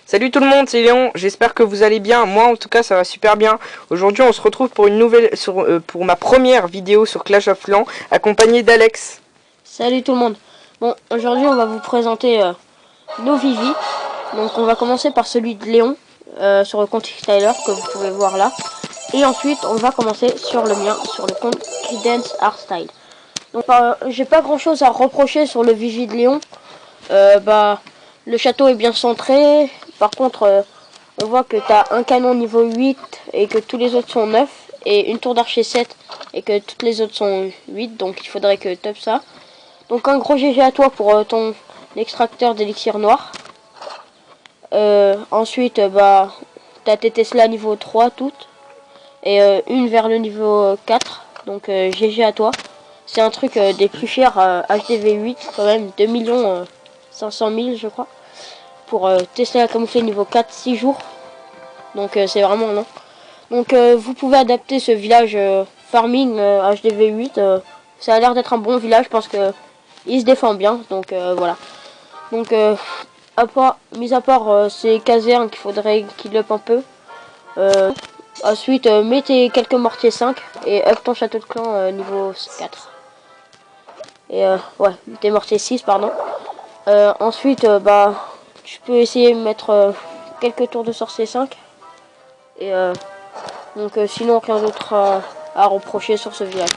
Salut tout le monde, c'est Léon, j'espère que vous allez bien, moi en tout cas ça va super bien. Aujourd'hui on se retrouve pour une nouvelle pour ma première vidéo sur Clash of Clans, accompagné d'Alex. Salut tout le monde. Bon, aujourd'hui on va vous présenter nos Vivi. Donc on va commencer par celui de Léon, sur le compte Tyler que vous pouvez voir là. Et ensuite on va commencer sur le mien, sur le compte Credence Artstyle. Donc j'ai pas grand chose à reprocher sur le Vivi de Léon. Le château est bien centré. Par contre on voit que tu as un canon niveau 8 et que tous les autres sont 9. Et une tour d'archer 7 et que toutes les autres sont 8. Donc il faudrait que tu up ça. Donc un gros GG à toi pour ton extracteur d'élixir noir. Ensuite t'as tes Tesla niveau 3 toutes. Et une vers le niveau 4. Donc GG à toi. C'est un truc des plus chers HDV8 quand même. 2 500 000 je crois. Pour Tesla camouflé niveau 4 6 jours. Donc c'est vraiment long. Donc vous pouvez adapter ce village farming HDV8. Ça a l'air d'être un bon village parce que il se défend bien. Donc voilà. Donc mis à part ces casernes qu'il faudrait qu'il up un peu. Ensuite mettez quelques mortiers 5 et up ton château de clan niveau 4. Et ouais, tes mortiers 6 pardon. Ensuite tu peux essayer de mettre quelques tours de sorcier 5. Et sinon rien d'autre à reprocher sur ce village.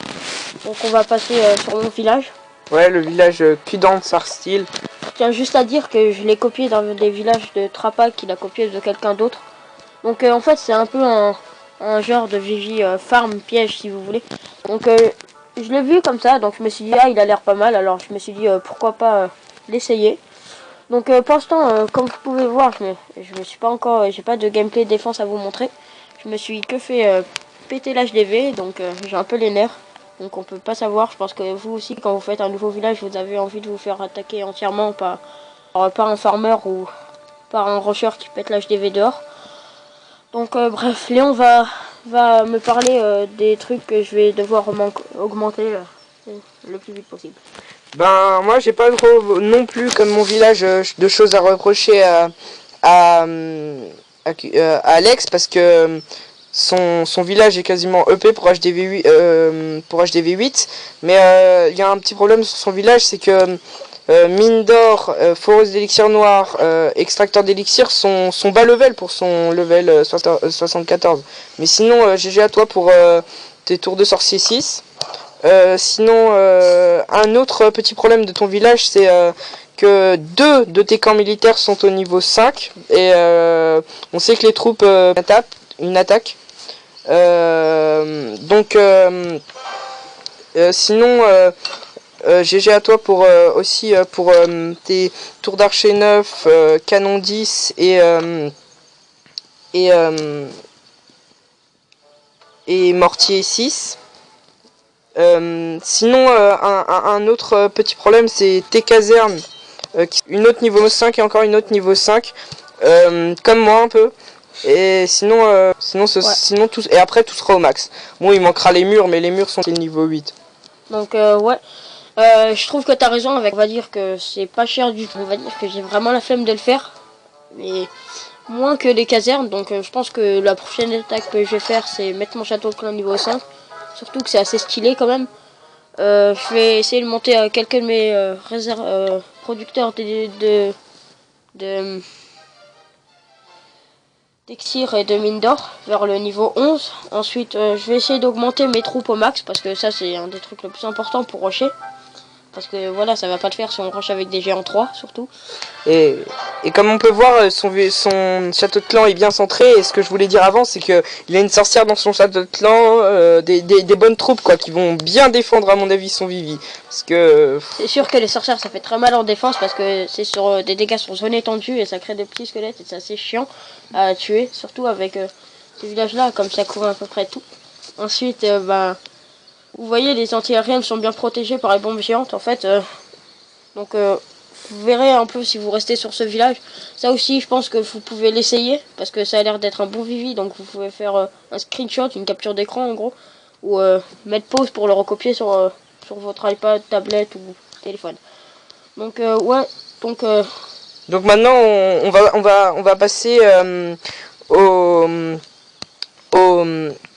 Donc on va passer sur mon village. Ouais, le village Credence Artstyle. Je tiens juste à dire que je l'ai copié dans des villages de Trapa qu'il a copié de quelqu'un d'autre. Donc en fait c'est un peu un genre de Vivi farm piège si vous voulez. Donc je l'ai vu comme ça, donc je me suis dit ah il a l'air pas mal, alors je me suis dit pourquoi pas l'essayer. Donc pour l'instant comme vous pouvez voir je me suis pas encore, j'ai pas de gameplay défense à vous montrer. Je me suis que fait péter l'HDV, donc j'ai un peu les nerfs. Donc on peut pas savoir, je pense que vous aussi quand vous faites un nouveau village vous avez envie de vous faire attaquer entièrement par un farmer ou par un rusher qui pète l'HDV dehors. Donc bref, Léon va me parler des trucs que je vais devoir augmenter le plus vite possible. Ben moi j'ai pas trop non plus comme mon village de choses à reprocher à Alex parce que son village est quasiment EP pour HDV8, mais il y a un petit problème sur son village, c'est que mine d'or, foreuse d'élixir noir, extracteur d'élixir sont bas level pour son level 74. Mais sinon GG à toi pour tes tours de sorcier 6. Sinon un autre petit problème de ton village, c'est que 2 de tes camps militaires sont au niveau 5 et on sait que les troupes une attaque. Sinon GG à toi pour aussi pour tes tours d'archer 9, canon 10 et mortier 6. Sinon un autre petit problème, c'est tes casernes, une autre niveau 5 et encore une autre niveau 5, comme moi un peu. Et sinon sinon tout, et après tout sera au max. Bon, il manquera les murs, mais les murs sont niveau 8. Donc ouais, je trouve que t'as raison avec, on va dire que c'est pas cher du tout. On va dire que j'ai vraiment la flemme de le faire, mais moins que les casernes. Donc je pense que la prochaine attaque que je vais faire c'est mettre mon château de clan niveau 5. Surtout que c'est assez stylé quand même. Je vais essayer de monter quelques de mes producteurs d'Exir et de mine d'or vers le niveau 11. Ensuite je vais essayer d'augmenter mes troupes au max parce que ça c'est un des trucs les plus importants pour rusher. Parce que voilà, ça va pas le faire si on rush avec des géants 3 surtout. Et comme on peut voir, son château de clan est bien centré. Et ce que je voulais dire avant, c'est que il a une sorcière dans son château de clan, des bonnes troupes quoi, qui vont bien défendre à mon avis son Vivi. Parce que c'est sûr que les sorcières ça fait très mal en défense parce que c'est sur des dégâts sur zone étendue et ça crée des petits squelettes et c'est assez chiant à tuer, surtout avec ces villages là comme ça couvre à peu près tout. Ensuite vous voyez, les anti-aériennes sont bien protégées par les bombes géantes en fait. Donc vous verrez un peu si vous restez sur ce village. Ça aussi je pense que vous pouvez l'essayer parce que ça a l'air d'être un bon Vivi. Donc vous pouvez faire un screenshot, une capture d'écran en gros. Ou mettre pause pour le recopier sur votre iPad, tablette ou téléphone. Donc ouais, donc Donc maintenant on va passer aux,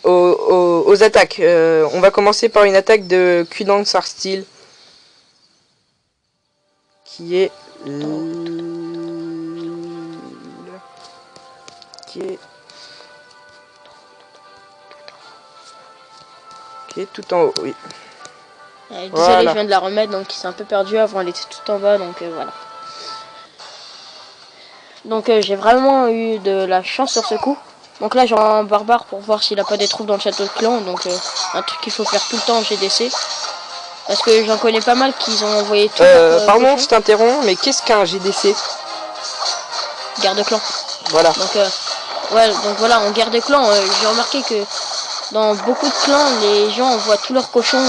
aux attaques. On va commencer par une attaque de Kudang Steel qui est qui est tout en haut, oui. Désolé, Voilà. je viens de la remettre, donc il s'est un peu perdu. Avant, elle était tout en bas, donc voilà. Donc j'ai vraiment eu de la chance sur ce coup. Donc là, j'ai un barbare pour voir s'il a pas des troupes dans le château de clan. Donc un truc qu'il faut faire tout le temps en GDC. Parce que j'en connais pas mal qui ont envoyé tout. Pardon, je t'interromps, mais qu'est-ce qu'un GDC? Guerre de clan. Voilà. Donc ouais, donc voilà, en guerre de clan, j'ai remarqué que dans beaucoup de clans, les gens envoient tous leurs cochons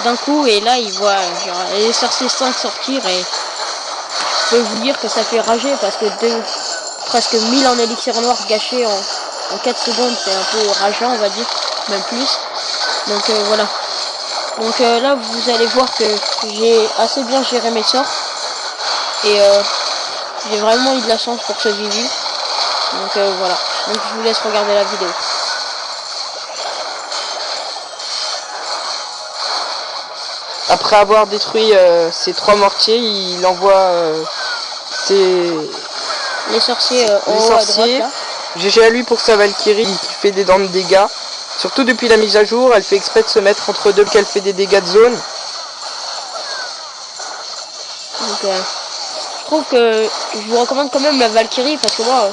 d'un coup, et là ils voient genre, les sorciers 5 sortir, et je peux vous dire que ça fait rager, parce que presque 1000 en élixir noir gâchés en 4 secondes, c'est un peu rageant, on va dire, même plus. Donc voilà. Donc là vous allez voir que j'ai assez bien géré mes sorts, et j'ai vraiment eu de la chance pour ce Vivu. Donc voilà, donc je vous laisse regarder la vidéo. Après avoir détruit ces 3 mortiers, il envoie les sorciers en haut à droite là. GG à lui pour sa Valkyrie qui fait des dents de dégâts. Surtout depuis la mise à jour, elle fait exprès de se mettre entre deux, qu'elle fait des dégâts de zone. Donc je trouve que je vous recommande quand même la Valkyrie, parce que moi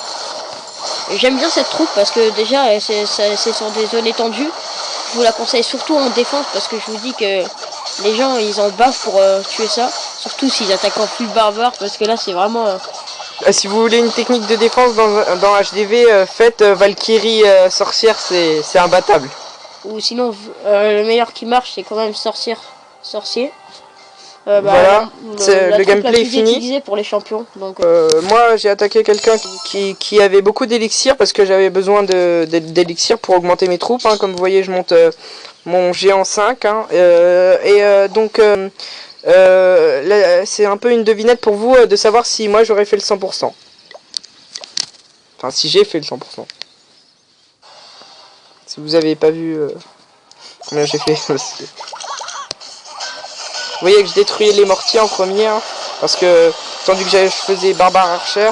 j'aime bien cette troupe, parce que déjà c'est sur des zones étendues. Je vous la conseille surtout en défense, parce que je vous dis que les gens ils en bavent pour tuer ça. Surtout s'ils attaquent en full barbare, parce que là c'est vraiment... Si vous voulez une technique de défense dans HDV, faites Valkyrie sorcière, c'est imbattable. Ou sinon le meilleur qui marche c'est quand même sorcier. Voilà, le gameplay est fini pour les champions. Donc moi j'ai attaqué quelqu'un qui avait beaucoup d'élixir, parce que j'avais besoin d'élixir pour augmenter mes troupes, hein. Comme vous voyez, je monte mon géant 5, hein. Donc c'est un peu une devinette pour vous de savoir si moi j'aurais fait le 100%. Enfin, si j'ai fait le 100%. Si vous avez pas vu combien j'ai fait. Vous voyez que je détruisais les mortiers en premier, hein, parce que tandis que je faisais barbare archer,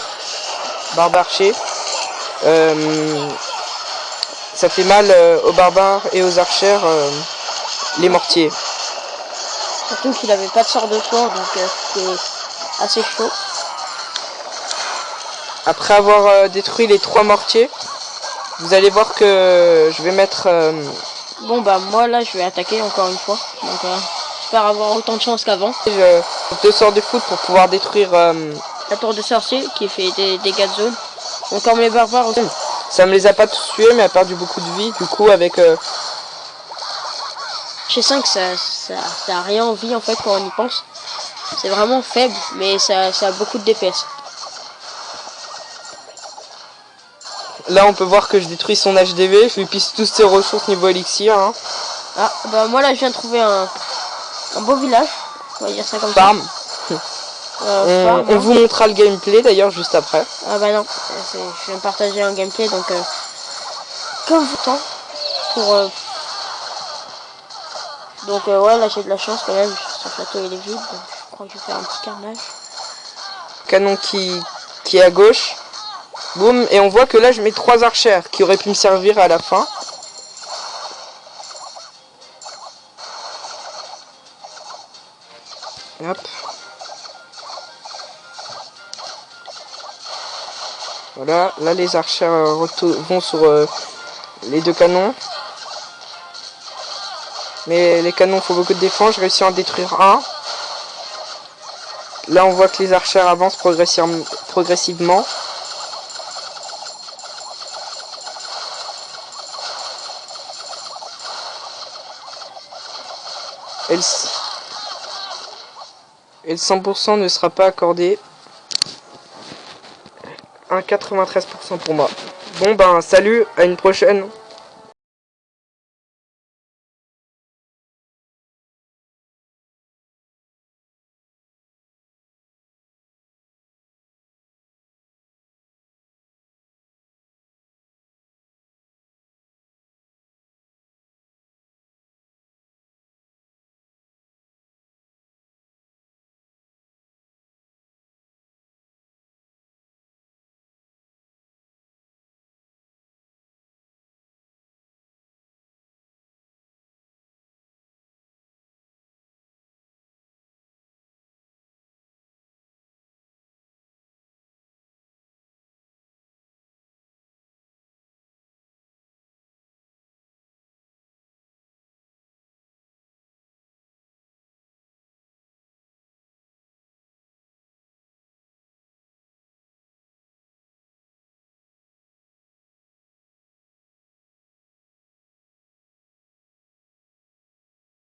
ça fait mal aux barbares et aux archers, les mortiers. Surtout qu'il avait pas de sort de fort, donc c'était assez chaud. Après avoir détruit les 3 mortiers, vous allez voir que je vais mettre... Bon bah moi là je vais attaquer encore une fois, donc j'espère avoir autant de chance qu'avant. J'ai 2 sorts de foot pour pouvoir détruire... la tour de sorcier qui fait des dégâts de zone. Donc comme les barbares aussi. Ça me les a pas tous tués, mais a perdu beaucoup de vie, du coup avec... Chez 5 ça a rien en vie en fait quand on y pense. C'est vraiment faible, mais ça a beaucoup de DPS. Là on peut voir que je détruis son HDV, je lui pisse tous ses ressources niveau élixir, hein. Ah bah moi là je viens de trouver un beau village, on va dire ça comme Farm. ça. On vous montrera le gameplay d'ailleurs juste après. Ah bah non, je viens de partager un gameplay, donc comme vous temps pour donc ouais là j'ai de la chance quand même, ce plateau il est vide, donc je crois que je vais faire un petit carnage. Canon qui est à gauche. Boum, et on voit que là je mets 3 archers qui auraient pu me servir à la fin. Hop. Voilà, là les archers vont sur les 2 canons. Mais les canons font beaucoup de défense, j'ai réussi à en détruire un. Là on voit que les archers avancent progressivement. Et le 100% ne sera pas accordé. Un 93% pour moi. Bon ben salut, à une prochaine.